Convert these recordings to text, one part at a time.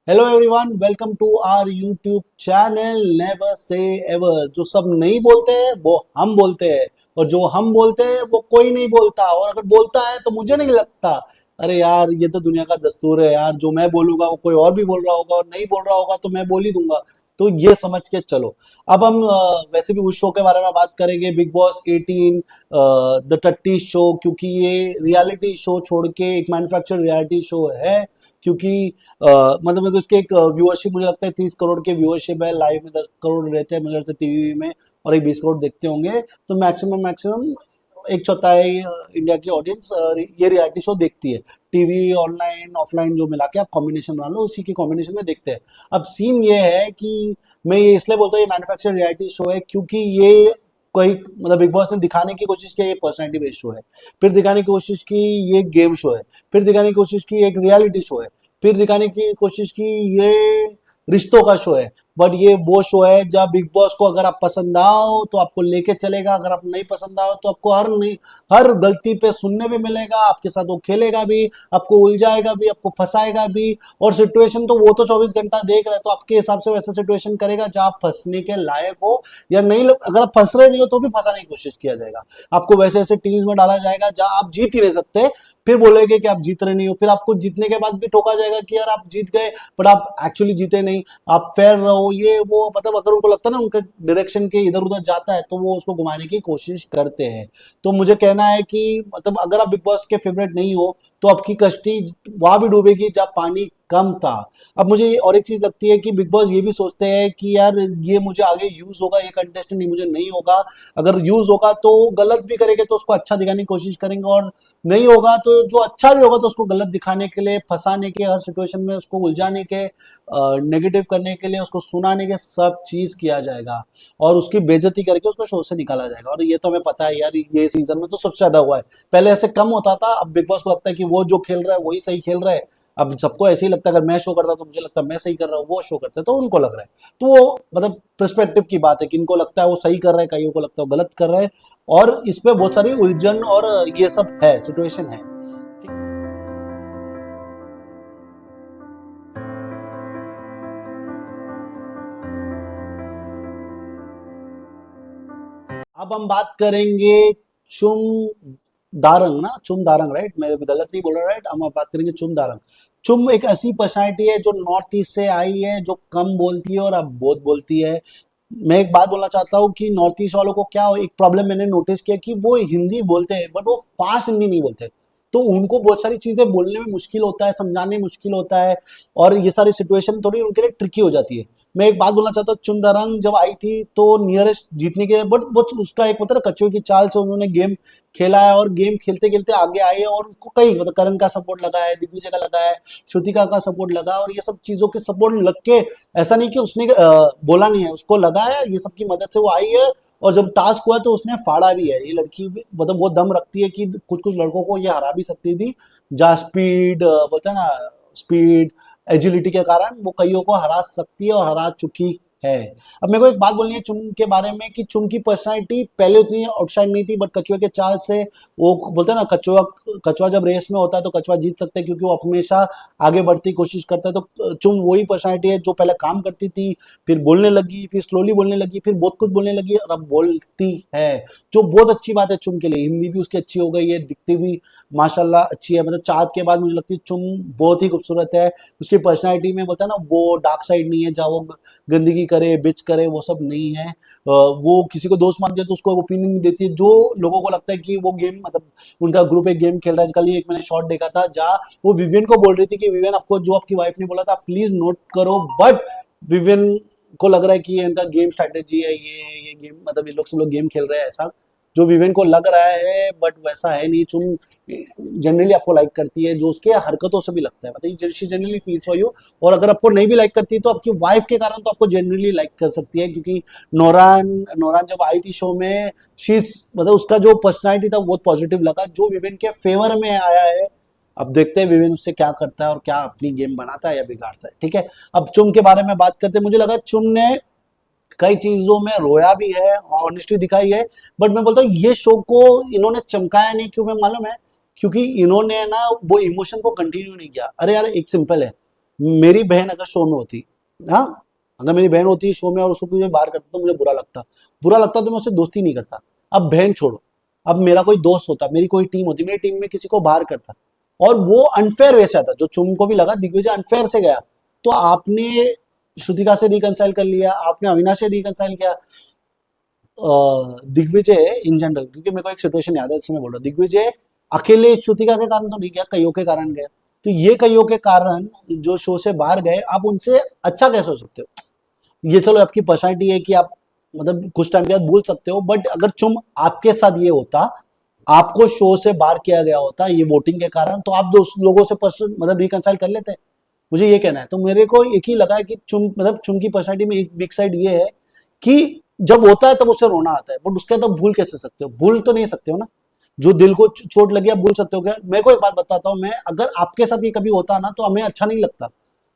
Hello everyone, welcome to our YouTube channel never say ever. जो सब नहीं बोलते हैं वो हम बोलते हैं, और जो हम बोलते हैं वो कोई नहीं बोलता, और अगर बोलता है तो मुझे नहीं लगता। अरे यार, ये तो दुनिया का दस्तूर है यार। जो मैं बोलूंगा वो कोई और भी बोल रहा होगा, और नहीं बोल रहा होगा तो मैं बोल ही दूंगा। तो ये समझ के चलो। अब हम वैसे भी उस शो के बारे में बात करेंगे, बिग बॉस 18 द टट्टी शो, क्योंकि ये रियलिटी शो छोड़ के एक मैन्युफैक्चर रियलिटी शो है। क्योंकि मतलब मेरे को इसके एक व्यूअरशिप मुझे लगता है 30 करोड़ के व्यूअरशिप है। लाइव में 10 करोड़ रहते हैं मुझे लगता है टीवी में, और एक 20 करोड़ देखते होंगे। तो मैक्सिमम मैक्सिमम एक चौथाई इंडिया की ऑडियंस ये रियलिटी शो देखती है। टीवी, ऑनलाइन, ऑफलाइन जो मिला के आप कॉम्बिनेशन बना लो, उसी के कॉम्बिनेशन में देखते हैं। अब सीन ये है कि मैं ये इसलिए बोलता हूँ ये मैन्युफैक्चर रियलिटी शो है, क्योंकि ये कोई मतलब बिग बॉस ने दिखाने की कोशिश की ये पर्सनैलिटी बेस्ड शो है। फिर दिखाने की कोशिश की ये गेम शो है। फिर दिखाने की कोशिश की एक रियलिटी शो है। फिर दिखाने की कोशिश की ये रिश्तों का शो है। बट ये वो शो है जहाँ बिग बॉस को अगर आप पसंद आओ तो आपको लेके चलेगा, अगर आप नहीं पसंद आओ तो आपको हर गलती पे सुनने भी मिलेगा, आपके साथ वो खेलेगा भी, आपको उलझाएगा भी, आपको फंसाएगा भी। और सिचुएशन तो वो तो 24 घंटा देख रहे हैं, तो आपके हिसाब से वैसा सिचुएशन करेगा जहाँ आप फंसने के लायक हो या नहीं। अगर आप फंस रहे नहीं हो तो भी फंसाने की कोशिश किया जाएगा। आपको वैसे ऐसे टीम्स में डाला जाएगा जहां आप जीत ही नहीं सकते। फिर बोलेंगे कि आप जीत रहे नहीं हो, फिर आपको जीतने के बाद भी ठोका जाएगा कि यार आप जीत गए, बट आप एक्चुअली जीते नहीं, आप फेयर रहो, ये वो। मतलब अगर उनको लगता है ना उनका डायरेक्शन के इधर उधर जाता है, तो वो उसको घुमाने की कोशिश करते हैं। तो मुझे कहना है कि मतलब अगर आप बिग बॉस के फेवरेट नहीं हो तो आपकी कश्ती वहां भी डूबेगी जहाँ पानी कम था। अब मुझे और एक चीज लगती है कि बिग बॉस ये भी सोचते हैं कि यार ये मुझे आगे यूज होगा, ये कंटेस्टेंट मुझे नहीं होगा। अगर यूज होगा तो गलत भी करेंगे तो उसको अच्छा दिखाने की कोशिश करेंगे, और नहीं होगा तो जो अच्छा भी होगा तो उसको गलत दिखाने के लिए, फंसाने के, हर सिचुएशन में उसको उलझाने के, नेगेटिव करने के लिए, उसको सुनाने के, सब चीज किया जाएगा। और उसकी बेइज्जती करके उसको शो से निकाला जाएगा। और ये तो हमें पता है यार, ये सीजन में तो सबसे ज्यादा हुआ है। पहले ऐसे कम होता था, अब बिग बॉस को लगता है कि वो जो खेल रहा है वही सही खेल रहा है। अब सबको ऐसे ही लगता है, अगर मैं शो करता तो मुझे लगता है मैं सही कर रहा हूँ, वो शो करते तो उनको लग रहा है। तो वो मतलब पर्सपेक्टिव की बात है कि इनको लगता है वो सही कर रहा है, कईयों को लगता है वो गलत कर रहा है। और इस पे बहुत सारी उलझन और ये सब है, सिचुएशन है। अब हम बात करेंगे चुम दारंग, ना चुम दारंग, राइट? मैं गलत नहीं बोल रहा, राइट? हम अब बात करेंगे चुम दारंग। चुम एक ऐसी पर्सनालिटी है जो नॉर्थ ईस्ट से आई है, जो कम बोलती है और अब बहुत बोलती है। मैं एक बात बोलना चाहता हूँ कि नॉर्थ ईस्ट वालों को क्या एक प्रॉब्लम मैंने नोटिस किया कि वो हिंदी बोलते हैं बट वो फास्ट हिंदी नहीं बोलते। तो उनको बहुत सारी चीजें बोलने में मुश्किल होता है, समझाने में मुश्किल होता है, और ये सारी सिचुएशन थोड़ी उनके लिए ट्रिकी हो जाती है। मैं एक बात बोलना चाहता हूँ, चुनदारंग जब आई थी तो नियरेस्ट जीतने के, बट वो उसका एक मतलब कचों की चाल से उन्होंने गेम खेला है, और गेम खेलते खेलते आगे आए हैं, और उसको कई मतलब करण का सपोर्ट लगा है, दिग्विजय का लगा है, श्रुतिका का सपोर्ट लगा है, और ये सब चीजों के सपोर्ट लग के, ऐसा नहीं कि उसने बोला नहीं है, उसको लगा है, ये सब की मदद से वो आई है। और जब टास्क हुआ तो उसने फाड़ा भी है। ये लड़की मतलब वो दम रखती है कि कुछ कुछ लड़कों को ये हरा भी सकती थी। जहाँ स्पीड बोलते हैं ना, स्पीड, एजिलिटी के कारण वो कईयों को हरा सकती है और हरा चुकी है। अब मेरे को एक बात बोलनी है चुन के बारे में कि चुन की पर्सनालिटी पहले उतनी आउटशाइन नहीं थी, बट कछुए के चाल से वो बोलते हैं ना, कछुआ कछुआ जब रेस में होता है तो कछुआ जीत सकता है, क्योंकि वो हमेशा आगे बढ़ती कोशिश करता है। तो चुन वही पर्सनालिटी है जो पहले काम करती थी, फिर बोलने लगी, फिर स्लोली बोलने लगी, फिर बहुत कुछ बोलने लगी, और अब बोलती है। जो बहुत अच्छी बात है चुन के लिए। हिंदी भी उसकी अच्छी हो गई है, दिखती भी माशाल्लाह अच्छी है। मतलब चाँद के बाद मुझे लगती है चुन बहुत ही खूबसूरत है। उसकी पर्सनैलिटी में बोलता है ना, वो डार्क साइड नहीं है जहाँ वो गंदगी करे, बिच करे, वो सब नहीं है। वो किसी को दोस्त मानती है तो उसको ओपिनियन देती है, जो लोगों को लगता है कि वो गेम मतलब उनका ग्रुप एक गेम खेल रहा है। कल ही एक मैंने शॉट देखा था जहाँ वो विवियन को बोल रही थी कि विवियन, आपको जो आपकी वाइफ ने बोला था प्लीज नोट करो, बट विवियन को लग रहा है कि ये इनका गेम स्ट्रैटेजी है, ये गेम मतलब ये लोग सब लोग गेम खेल रहे हैं, ऐसा जो विवेन को लग रहा है, बट वैसा है नहीं। चुन जनरली आपको लाइक करती है, जो उसके हरकतों से भी लगता है, मतलब she generally feels for you. और अगर आपको नहीं भी लाइक करती तो आपकी वाइफ के कारण तो आपको जनरली लाइक कर सकती है, क्योंकि नौरान नौरान जब आई थी शो में, शीज मतलब उसका जो पर्सनैलिटी था बहुत पॉजिटिव लगा, जो विवेन के फेवर में आया है। अब देखते हैं विवेन उससे क्या करता है और क्या अपनी गेम बनाता है या बिगाड़ता है। ठीक है, अब चुन के बारे में बात करते हैं। मुझे लगा चुन ने कई चीजों में रोया भी है, ऑनेस्टी दिखाई है, बट मैं बोलता हूँ ये शो को इन्होंने चमकाया नहीं। क्यों मैं मालूम है? क्योंकि इन्होंने ना वो इमोशन को कंटिन्यू नहीं किया। अरे यार, एक सिंपल है, मेरी बहन अगर शो में होती, हाँ, अगर मेरी बहन होती शो में और उसको कोई बाहर करता तो मुझे बुरा लगता तो मैं उससे दोस्ती नहीं करता। अब बहन छोड़ो, अब मेरा कोई दोस्त होता, मेरी कोई टीम होती, मेरी टीम में किसी को बाहर करता और वो अनफेयर वे से आता, जो चुम को भी लगा दिग्विजय अनफेयर से गया, तो आपने श्रुतिका से रिकंसाइल कर लिया, आपने अविनाश से रिकंसाइल किया, दिग्विजय इन जनरल, क्योंकि मेरे को एक सिचुएशन याद है इसमें बोल रहा, दिग्विजय अकेले श्रुतिका के कारण तो नहीं गया, कईयों के कारण गया। तो ये कईयों के कारण जो शो से बाहर गए, आप उनसे अच्छा कैसे हो सकते हो? ये चलो आपकी पर्सनैलिटी है कि आप मतलब कुछ टाइम के बाद भूल सकते हो, बट अगर चुम आपके साथ ये होता, आपको शो से बाहर किया गया होता ये वोटिंग के कारण, तो आप दोस्त लोगों से पर्सन मतलब रिकंसाइल कर लेते। मुझे ये कहना है। तो मेरे को एक ही लगा है कि चुम मतलब चुम की पर्सनैलिटी में एक वीक साइड ये है कि जब होता है तब उससे रोना आता है, बट उसके तब भूल कैसे सकते हो? भूल तो नहीं सकते हो ना। जो दिल को चोट लगी आप भूल सकते हो क्या? मैं को एक बात बताता हूँ, मैं अगर आपके साथ ये कभी होता ना तो हमें अच्छा नहीं लगता,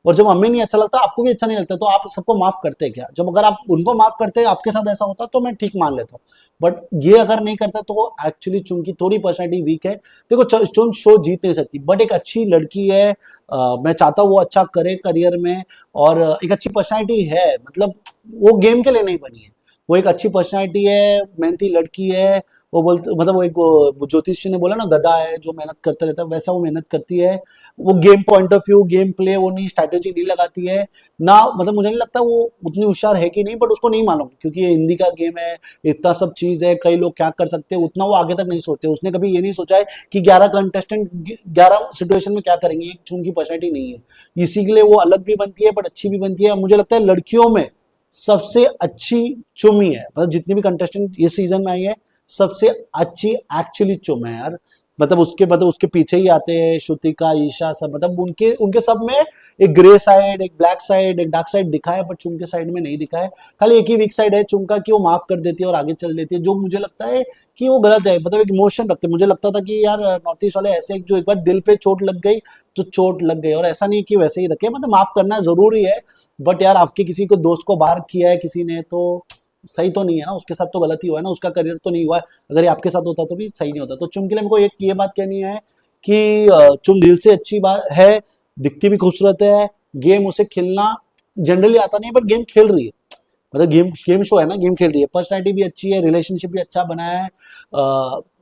और जब हमें नहीं अच्छा लगता आपको भी अच्छा नहीं लगता, तो आप सबको माफ करते क्या? जब अगर आप उनको माफ करते आपके साथ ऐसा होता तो मैं ठीक मान लेता हूँ, बट ये अगर नहीं करता तो एक्चुअली चुम की थोड़ी पर्सनैलिटी वीक है। देखो चुम शो जीत नहीं सकती, बट एक अच्छी लड़की है, मैं चाहता हूँ वो अच्छा करे करियर में, और एक अच्छी पर्सनैलिटी है, मतलब वो गेम के लिए नहीं बनी है, वो एक अच्छी पर्सनैलिटी है, मेहनती लड़की है। वो बोलते मतलब वो एक ज्योतिष जी ने बोला ना, गधा है जो मेहनत करता रहता है, वैसा वो मेहनत करती है। वो game point of view, game play, वो नहीं स्ट्रैटेजी नहीं लगाती है ना, मतलब मुझे नहीं लगता वो उतनी होशियार है कि नहीं, बट उसको नहीं मालूम, क्योंकि ये हिंदी का गेम है, इतना सब चीज है, कई लोग क्या कर सकते हैं, उतना वो आगे तक नहीं सोचते। उसने कभी ये नहीं सोचा है कि 11 कंटेस्टेंट 11 सिचुएशन में क्या करेंगे, एक चुन की पर्सनैलिटी नहीं है, इसी के लिए वो अलग भी बनती है बट अच्छी भी बनती है। मुझे लगता है लड़कियों में सबसे अच्छी चुम ही है, मतलब जितनी भी कंटेस्टेंट इस सीजन में आई है सबसे अच्छी एक्चुअली चुम है यार। मतलब उसके पीछे ही आते हैं श्रुतिका, ईशा, सब मतलब उनके उनके सब में एक ग्रे साइड, एक ब्लैक साइड, एक डार्क साइड दिखा है, बट चुम के साइड में नहीं दिखा है। खाली एक ही वीक साइड है चुम का कि वो माफ कर देती है और आगे चल देती है, जो मुझे लगता है कि वो गलत है। मतलब एक इमोशन रखते, मुझे लगता था कि यार नॉर्थ ईस्ट वाले ऐसे, जो एक बार दिल पे चोट लग गई तो चोट लग गई, और ऐसा नहीं कि वैसे ही रखे, मतलब माफ करना जरूरी है, बट यार आपके किसी को दोस्त को बाहर किया है किसी ने तो सही तो नहीं है ना, उसके साथ तो गलत ही हुआ है ना, उसका करियर तो नहीं हुआ है। अगर ये आपके साथ होता तो भी सही नहीं होता। तो चुम के लिए मेरे को एक ये बात कहनी है कि चुम दिल से अच्छी बात है, दिखती भी खूबसूरत है, गेम उसे खेलना जनरली आता नहीं, बट गेम खेल रही है, मतलब गेम गेम शो है ना, गेम खेल रही है, पर्सनैलिटी भी अच्छी है, रिलेशनशिप भी अच्छा बनाया है।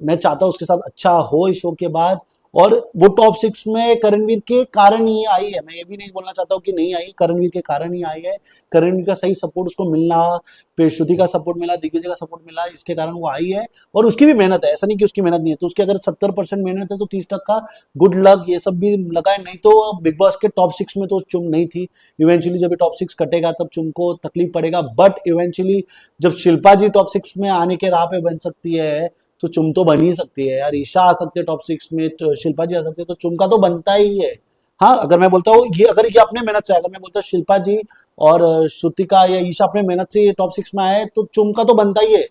मैं चाहता हूँ उसके साथ अच्छा हो इस शो के बाद। और वो टॉप 6 में करणवीर के कारण ही आई है, मैं ये भी नहीं बोलना चाहता हूँ कि नहीं आई, करणवीर के कारण ही आई है। करणवीर का सही सपोर्ट उसको मिलना, फिर श्रुति का सपोर्ट मिला, दिग्विजय का सपोर्ट मिला, इसके कारण वो आई है। और उसकी भी मेहनत है, ऐसा नहीं कि उसकी मेहनत नहीं है, तो उसकी अगर 70% मेहनत है तो 30% का गुड लक ये सब भी लगा है, नहीं तो बिग बॉस के टॉप 6 में तो चुम नहीं थी। इवेंचुअली जब टॉप 6 कटेगा तब चुम को तकलीफ पड़ेगा, बट इवेंचुअली जब शिल्पा जी टॉप 6 में आने के राह पे बन सकती है तो चुम तो बन ही सकती है यार। ईशा आ सकती है टॉप 6 में, तो शिल्पा जी आ सकती है, तो चुम का तो बनता ही है। हाँ, अगर मैं बोलता हूँ ये, अगर ये अपने मेहनत से, अगर मैं बोलता हूँ शिल्पा जी और श्रुतिका या ईशा अपने मेहनत से ये टॉप 6 में आए तो चुम का तो बनता ही है।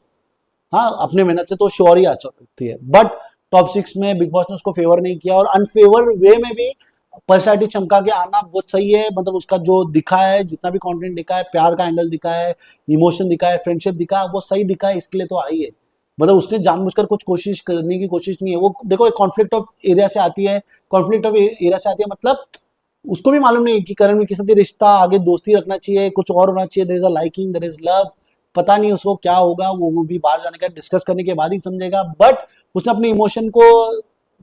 हाँ, अपने मेहनत से तो श्योर ही आ सकती है, बट टॉप 6 में बिग बॉस ने उसको फेवर नहीं किया, और अनफेवर वे में भी पर्सनैलिटी चमका के आना बहुत सही है। मतलब उसका जो दिखा है, जितना भी कंटेंट दिखा है, प्यार का एंगल दिखा है, इमोशन दिखा है, फ्रेंडशिप दिखा है, वो सही दिखा है, इसके लिए तो आई है। मतलब उसने जानबूझकर कुछ कोशिश करने की कोशिश नहीं है। वो देखो एक कॉन्फ्लिक्ट ऑफ एरिया से आती है, कॉन्फ्लिक्ट ऑफ एरिया से आती है, मतलब उसको भी मालूम नहीं कि करण के साथ ये रिश्ता आगे दोस्ती रखना चाहिए, कुछ और होना चाहिए, there is a liking, there is love, पता नहीं उसको क्या होगा, वो भी बाहर जाने का डिस्कस करने के बाद ही समझेगा। बट उसने अपने इमोशन को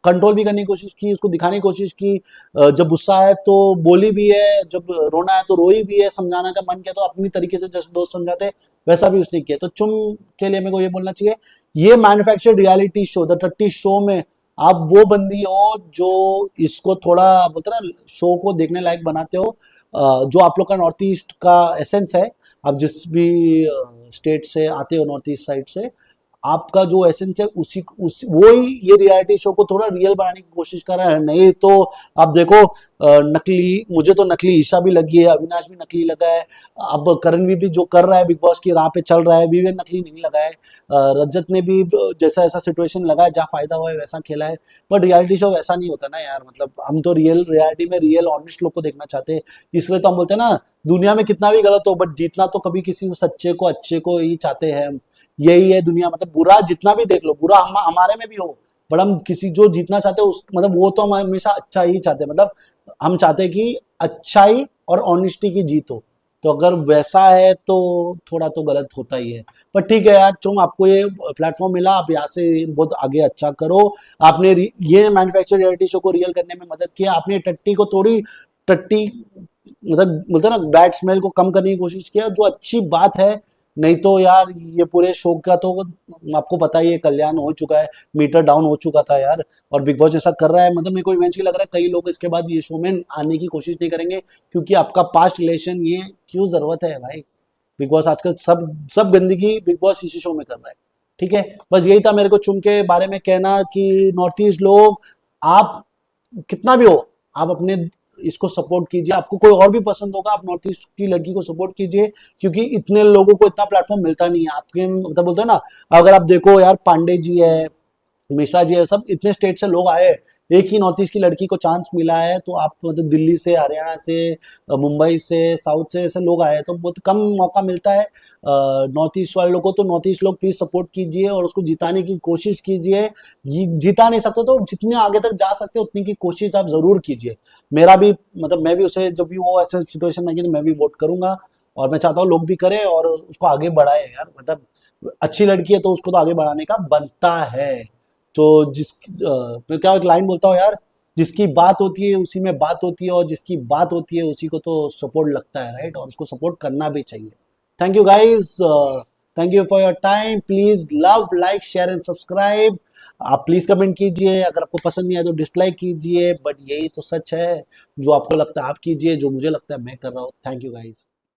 कंट्रोल भी करने की कोशिश की, उसको दिखाने की कोशिश की, जब गुस्सा है तो बोली भी है, जब रोना है तो रोई भी है, समझाना का मन किया तो अपनी तरीके से जैसे दोस्त समझाते वैसा भी उसने किया। तो चुम के लिए मेरे को ये बोलना चाहिए, ये मैन्युफैक्चर्ड रियलिटी शो द टट्टी शो में आप वो बंदी हो जो इसको थोड़ा बोलते ना शो को देखने लायक बनाते हो। जो आप लोग का नॉर्थ ईस्ट का एसेंस है, आप जिस भी स्टेट से आते हो नॉर्थ ईस्ट साइड से, आपका जो एसेंस है उसी वो ही ये रियलिटी शो को थोड़ा रियल बनाने की कोशिश कर रहा है। नहीं तो आप देखो नकली, मुझे तो नकली ईशा भी लगी है, अविनाश भी नकली लगा है, अब करणवीर भी जो कर रहा है बिग बॉस की राह पे चल रहा है, भी नकली नहीं लगा है। रजत ने भी जैसा ऐसा सिचुएशन लगा है जहाँ फायदा हुआ है वैसा खेला है, बट रियलिटी शो वैसा नहीं होता ना यार। मतलब हम तो रियल रियलिटी में रियल ऑनेस्ट लोग को देखना चाहते हैं, इसलिए तो हम बोलते हैं ना दुनिया में कितना भी गलत हो बट जीतना तो कभी किसी सच्चे को अच्छे को ही चाहते हैं हम। यही है दुनिया, मतलब बुरा जितना भी देख लो, बुरा हमारे में भी हो बट हम किसी जो जीतना चाहते हैं उस मतलब वो तो हम हमेशा अच्छा ही चाहते हैं, मतलब हम चाहते हैं कि अच्छाई और ऑनेस्टी की जीत हो। तो अगर वैसा है तो थोड़ा तो गलत होता ही है। पर ठीक है यार, तुम आपको ये प्लेटफॉर्म मिला, आप यहाँ से बहुत आगे अच्छा करो। आपने ये मैन्युफैक्चर रियलिटी शो को रियल करने में मदद किया, आपने टट्टी को थोड़ी टट्टी मतलब बोलते हैं ना बैड स्मेल को कम करने की कोशिश किया, जो अच्छी बात है। नहीं तो यार ये पूरे शो का तो आपको पता ही है, कल्याण हो चुका है, मीटर डाउन हो चुका था यार। और बिग बॉस ऐसा कर रहा है, मतलब मेरे को इवेंचुअली लग रहा है कई लोग इसके बाद ये शो में आने की कोशिश नहीं करेंगे, क्योंकि आपका पास्ट रिलेशन ये क्यों जरूरत है भाई। बिग बॉस आजकल सब सब गंदगी बिग बॉस इसी शो में कर रहा है। ठीक है, बस यही था मेरे को चुन के बारे में कहना कि नॉर्थ ईस्ट लोग, आप कितना भी हो, आप अपने इसको सपोर्ट कीजिए। आपको कोई और भी पसंद होगा, आप नॉर्थ ईस्ट की लड़की को सपोर्ट कीजिए, क्योंकि इतने लोगों को इतना प्लेटफॉर्म मिलता नहीं है। आपके मतलब बोलते हैं ना, अगर आप देखो यार, पांडे जी है, मिश्रा जी है, सब इतने स्टेट से लोग आए, एक ही नॉर्थ ईस्ट की लड़की को चांस मिला है। तो आप मतलब दिल्ली से, हरियाणा से, मुंबई से, साउथ से ऐसे लोग आए हैं, तो बहुत कम मौका मिलता है नॉर्थ ईस्ट वाले लोगों को। तो नॉर्थ ईस्ट लोग प्लीज सपोर्ट कीजिए और उसको जिताने की कोशिश कीजिए। जिता नहीं सकते तो जितने आगे तक जा सकते उतनी की कोशिश आप जरूर कीजिए। मेरा भी मतलब मैं भी उसे जब भी वो ऐसे सिचुएशन में तो मैं भी वोट करूंगा, और मैं चाहता हूँ लोग भी करें और उसको आगे बढ़ाए यार। मतलब अच्छी लड़की है तो उसको तो आगे बढ़ाने का बनता है। तो मैं क्या एक लाइन बोलता हूँ यार, जिसकी बात होती है उसी में बात होती है, और जिसकी बात होती है उसी को तो सपोर्ट लगता है, राइट। और उसको सपोर्ट करना भी चाहिए। Thank you guys, thank you for your time. Please love, like, share and subscribe. आप प्लीज कमेंट कीजिए, अगर आपको पसंद नहीं आया तो डिसलाइक कीजिए, बट यही तो सच है। जो आपको लगता है आप कीजिए, जो मुझे लगता है मैं कर रहा हूँ। Thank you guys.